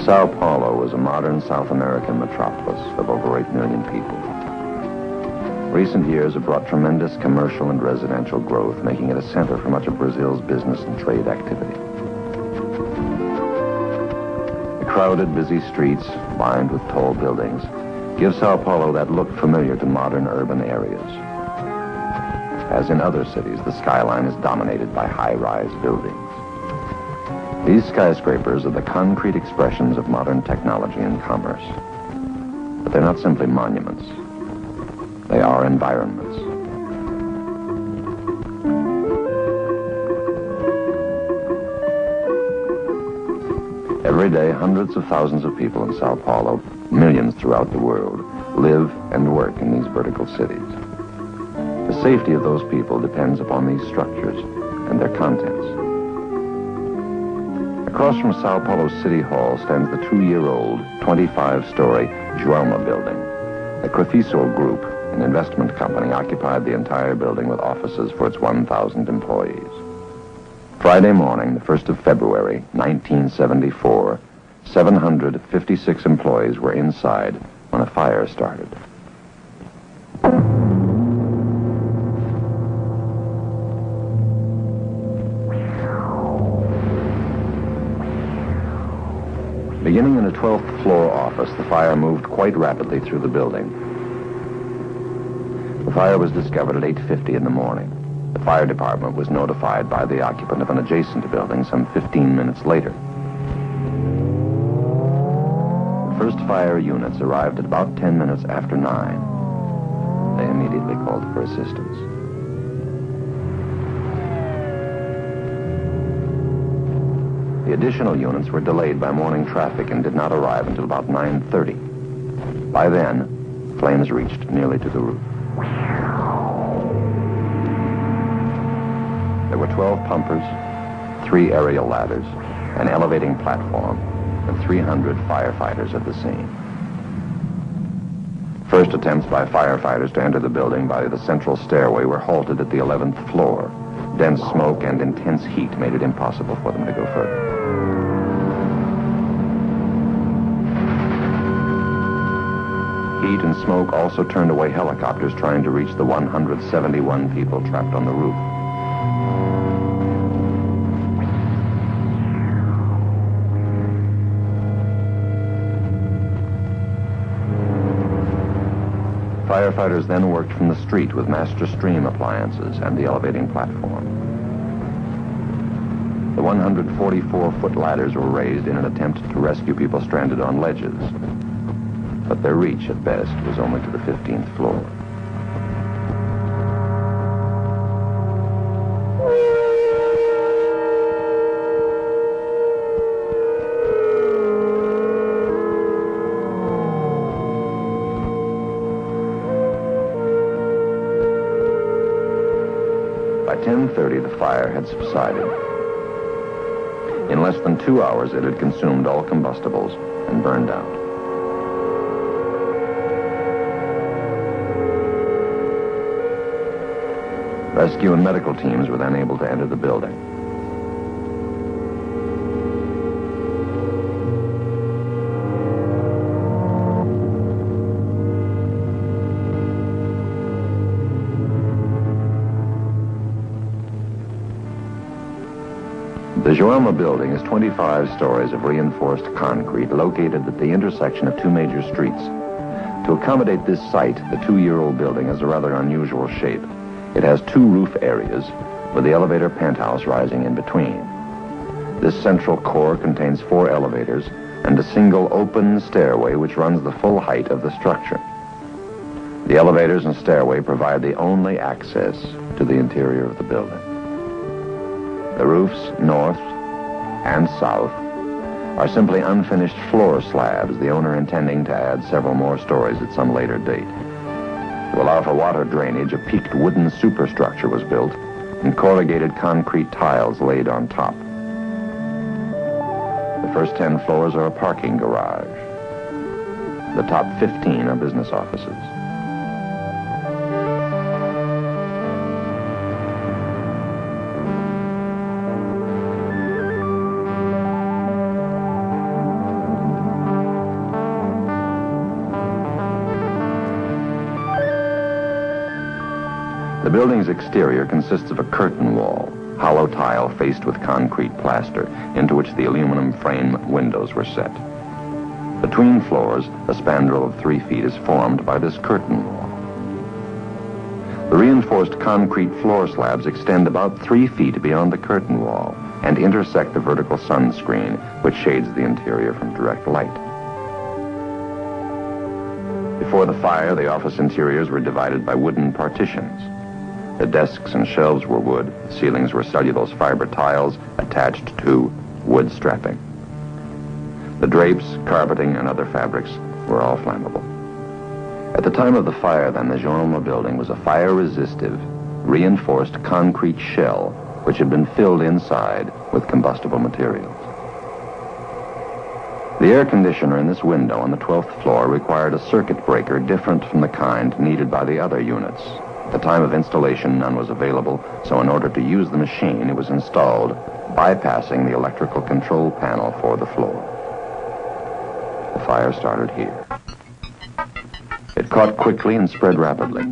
Sao Paulo is a modern South American metropolis of over 8 million people. Recent years have brought tremendous commercial and residential growth, making it a center for much of Brazil's business and trade activity. The crowded, busy streets, lined with tall buildings, give Sao Paulo that look familiar to modern urban areas. As in other cities, the skyline is dominated by high-rise buildings. These skyscrapers are the concrete expressions of modern technology and commerce. But they're not simply monuments. They are environments. Every day, hundreds of thousands of people in Sao Paulo, millions throughout the world, live and work in these vertical cities. The safety of those people depends upon these structures and their contents. Across from Sao Paulo City Hall stands the 2-year-old, 25-story Joelma building. The Edifício Group, an investment company, occupied the entire building with offices for its 1,000 employees. Friday morning, the 1st of February, 1974, 756 employees were inside when a fire started. Beginning in a 12th floor office, the fire moved quite rapidly through the building. The fire was discovered at 8:50 in the morning. The fire department was notified by the occupant of an adjacent building some 15 minutes later. The first fire units arrived at about 10 minutes after 9. They immediately called for assistance. The additional units were delayed by morning traffic and did not arrive until about 9:30. By then, flames reached nearly to the roof. There were 12 pumpers, 3 aerial ladders, an elevating platform, and 300 firefighters at the scene. First attempts by firefighters to enter the building by the central stairway were halted at the 11th floor. Dense smoke and intense heat made it impossible for them to go further. Heat and smoke also turned away helicopters trying to reach the 171 people trapped on the roof. Firefighters then worked from the street with master stream appliances and the elevating platform. The 144-foot ladders were raised in an attempt to rescue people stranded on ledges, but their reach at best was only to the 15th floor. By 10:30, the fire had subsided. In less than 2 hours, it had consumed all combustibles and burned out. Rescue and medical teams were then able to enter the building. The Joelma building is 25 stories of reinforced concrete located at the intersection of 2 major streets. To accommodate this site, the 2-year-old building has a rather unusual shape. It has 2 roof areas, with the elevator penthouse rising in between. This central core contains 4 elevators and a single open stairway which runs the full height of the structure. The elevators and stairway provide the only access to the interior of the building. The roofs, north and south, are simply unfinished floor slabs, the owner intending to add several more stories at some later date. To allow for water drainage, a peaked wooden superstructure was built and corrugated concrete tiles laid on top. The first 10 floors are a parking garage. The top 15 are business offices. The building's exterior consists of a curtain wall, hollow tile faced with concrete plaster, into which the aluminum frame windows were set. Between floors, a spandrel of 3 feet is formed by this curtain wall. The reinforced concrete floor slabs extend about 3 feet beyond the curtain wall and intersect the vertical sun screen, which shades the interior from direct light. Before the fire, the office interiors were divided by wooden partitions. The desks and shelves were wood, the ceilings were cellulose fiber tiles attached to wood strapping. The drapes, carpeting, and other fabrics were all flammable. At the time of the fire, then, the Joelma building was a fire-resistive, reinforced concrete shell which had been filled inside with combustible materials. The air conditioner in this window on the 12th floor required a circuit breaker different from the kind needed by the other units. At the time of installation, none was available, so in order to use the machine, it was installed bypassing the electrical control panel for the floor. The fire started here. It caught quickly and spread rapidly.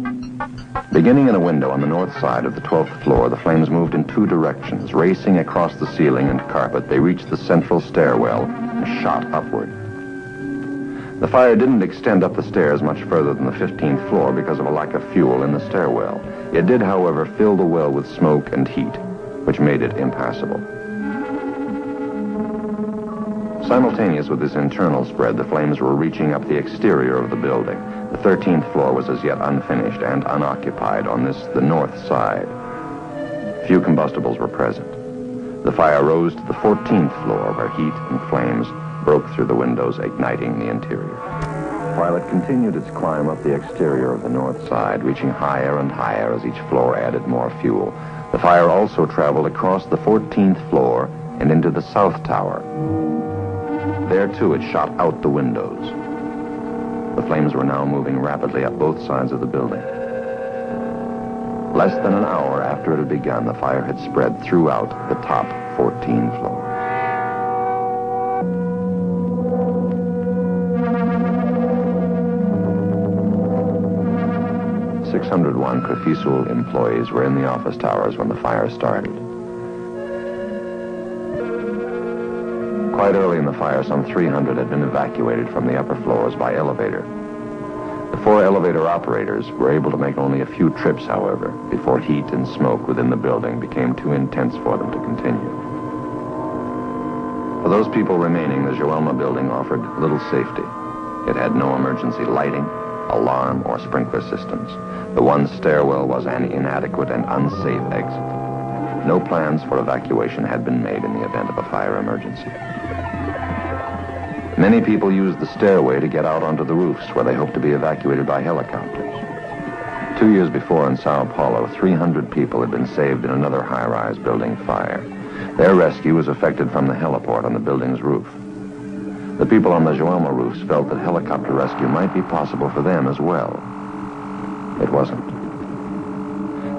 Beginning in a window on the north side of the 12th floor, the flames moved in 2 directions. Racing across the ceiling and carpet, they reached the central stairwell and shot upward. The fire didn't extend up the stairs much further than the 15th floor because of a lack of fuel in the stairwell. It did, however, fill the well with smoke and heat, which made it impassable. Simultaneous with this internal spread, the flames were reaching up the exterior of the building. The 13th floor was as yet unfinished and unoccupied on this, the north side. Few combustibles were present. The fire rose to the 14th floor, where heat and flames broke through the windows, igniting the interior. While it continued its climb up the exterior of the north side, reaching higher and higher as each floor added more fuel, the fire also traveled across the 14th floor and into the south tower. There, too, it shot out the windows. The flames were now moving rapidly up both sides of the building. Less than an hour after it had begun, the fire had spread throughout the top 14 floors. "601 Edifício employees were in the office towers when the fire started. Quite early in the fire, some 300 had been evacuated from the upper floors by elevator. The 4 elevator operators were able to make only a few trips, however, before heat and smoke within the building became too intense for them to continue. For those people remaining, the Joelma building offered little safety. It had no emergency lighting, alarm, or sprinkler systems. The one stairwell was an inadequate and unsafe exit. No plans for evacuation had been made in the event of a fire emergency. Many people used the stairway to get out onto the roofs, where they hoped to be evacuated by helicopters. 2 years before in Sao Paulo, 300 people had been saved in another high-rise building fire. Their rescue was effected from the heliport on the building's roof. The people on the Joelma roofs felt that helicopter rescue might be possible for them as well. It wasn't.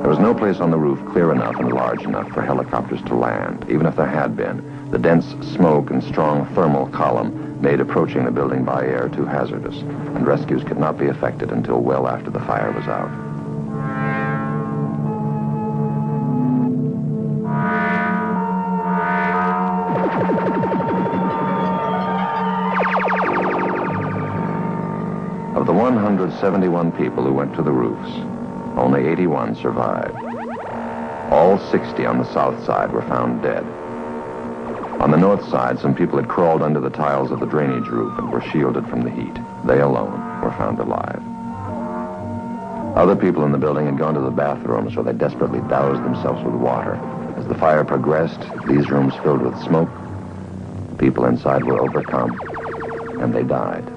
There was no place on the roof clear enough and large enough for helicopters to land. Even if there had been, the dense smoke and strong thermal column made approaching the building by air too hazardous, and rescues could not be effected until well after the fire was out. Of the 171 people who went to the roofs, only 81 survived. All 60 on the south side were found dead. On the north side, some people had crawled under the tiles of the drainage roof and were shielded from the heat. They alone were found alive. Other people in the building had gone to the bathrooms, where they desperately doused themselves with water. As the fire progressed, these rooms filled with smoke. People inside were overcome, and they died.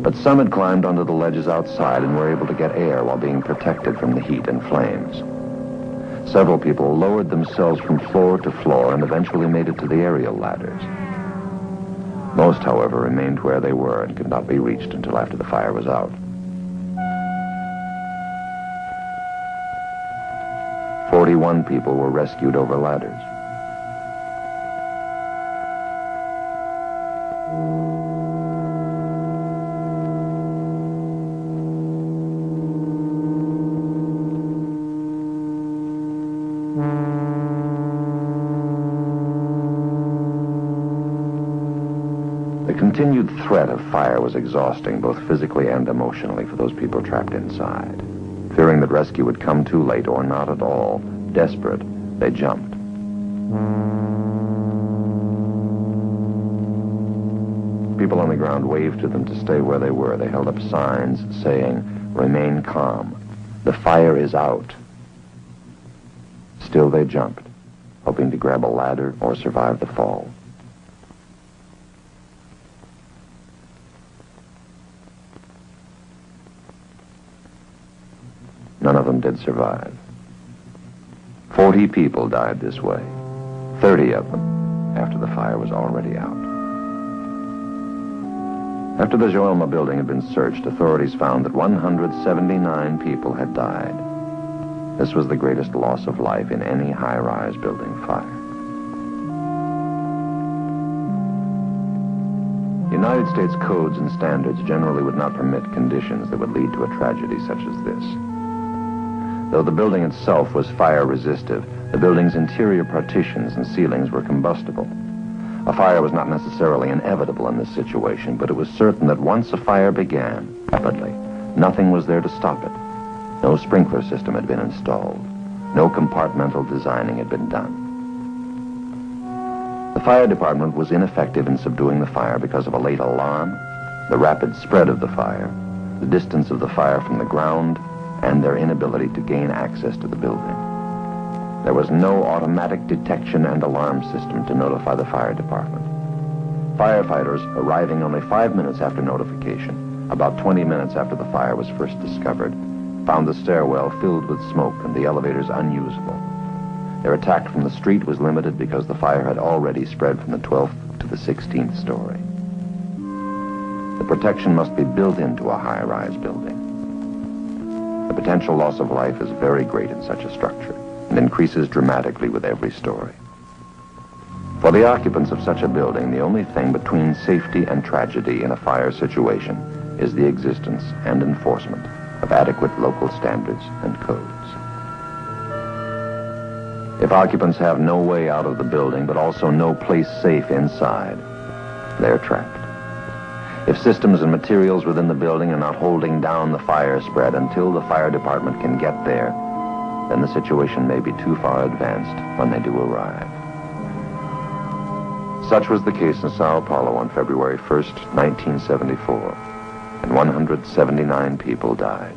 But some had climbed onto the ledges outside and were able to get air while being protected from the heat and flames. Several people lowered themselves from floor to floor and eventually made it to the aerial ladders. Most, however, remained where they were and could not be reached until after the fire was out. 41 people were rescued over ladders. The continued threat of fire was exhausting, both physically and emotionally, for those people trapped inside. Fearing that rescue would come too late or not at all, desperate, they jumped. People on the ground waved to them to stay where they were. They held up signs saying, "Remain calm. The fire is out." Still they jumped, hoping to grab a ladder or survive the fall. None of them did survive. 40 people died this way, 30 of them after the fire was already out. After the Joelma building had been searched, authorities found that 179 people had died. This was the greatest loss of life in any high-rise building fire. United States codes and standards generally would not permit conditions that would lead to a tragedy such as this. Though the building itself was fire-resistive, the building's interior partitions and ceilings were combustible. A fire was not necessarily inevitable in this situation, but it was certain that once a fire began, rapidly, nothing was there to stop it. No sprinkler system had been installed. No compartmental designing had been done. The fire department was ineffective in subduing the fire because of a late alarm, the rapid spread of the fire, the distance of the fire from the ground, and their inability to gain access to the building. There was no automatic detection and alarm system to notify the fire department. Firefighters, arriving only 5 minutes after notification, about 20 minutes after the fire was first discovered, found the stairwell filled with smoke and the elevators unusable. Their attack from the street was limited because the fire had already spread from the 12th to the 16th story. The protection must be built into a high-rise building. The potential loss of life is very great in such a structure and increases dramatically with every story. For the occupants of such a building, the only thing between safety and tragedy in a fire situation is the existence and enforcement of adequate local standards and codes. If occupants have no way out of the building, but also no place safe inside, they're trapped. If systems and materials within the building are not holding down the fire spread until the fire department can get there, then the situation may be too far advanced when they do arrive. Such was the case in Sao Paulo on February 1st, 1974, and 179 people died.